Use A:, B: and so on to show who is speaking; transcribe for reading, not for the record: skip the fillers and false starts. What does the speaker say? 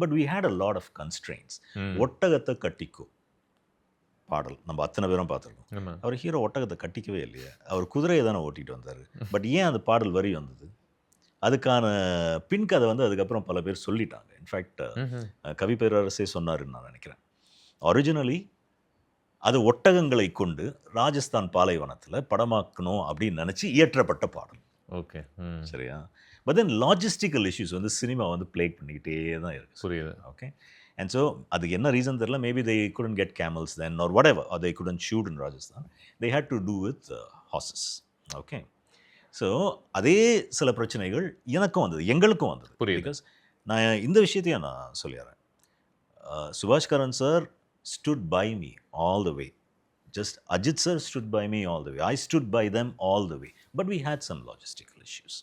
A: But we had a lot of constraints. ஒட்டகத்தை கட்டிக்கோ பாடல் நம்ம அத்தனை பேரும் பார்த்துருக்கோம்.
B: ஆமா.
A: அவர் ஹீரோ ஒட்டகத்தை கட்டிக்கவே இல்லையே. அவர் குதிரையை தானே ஓட்டிட்டு வந்தார். பட் ஏன் அந்த பாடல் வரி வந்தது? அதுக்கான பின் கதை வந்து அதுக்கப்புறம் பல பேர் சொல்லிட்டாங்க. இன்ஃபேக்ட்
B: ம்ஹ்ம்.
A: கவி பேரரசே சொன்னாருன்னு நான் நினைக்கிறேன். ஒரிஜினலி அது ஒட்டகங்களை கொண்டு ராஜஸ்தான் பாலைவனத்தில படமாக்கணும் அப்படின்னு நினைச்சு இயற்றப்பட்ட பாடல்.
B: ஓகே.
A: சரியா? பட் தென் லாஜிஸ்டிக்கல் இஷ்யூஸ் வந்து சினிமா வந்து பிளேக் பண்ணிக்கிட்டே தான் இருக்கு.
B: புரியுது.
A: ஓகே. அண்ட் ஸோ அதுக்கு என்ன ரீசன் தெரியல. Maybe they couldn't get camels then or whatever. Or they couldn't shoot in Rajasthan. They had to do with horses. Okay. So அதே சில பிரச்சனைகள் எனக்கும் வந்தது. எங்களுக்கும் வந்தது.
B: புரியுது.
A: பிகாஸ் நான் இந்த விஷயத்தையும் நான் சொல்லிடுறேன். சுபாஷ் Karan sir stood by me all the way. Just Ajit sir stood by me all the way. I stood by them all the way. But we had some logistical issues.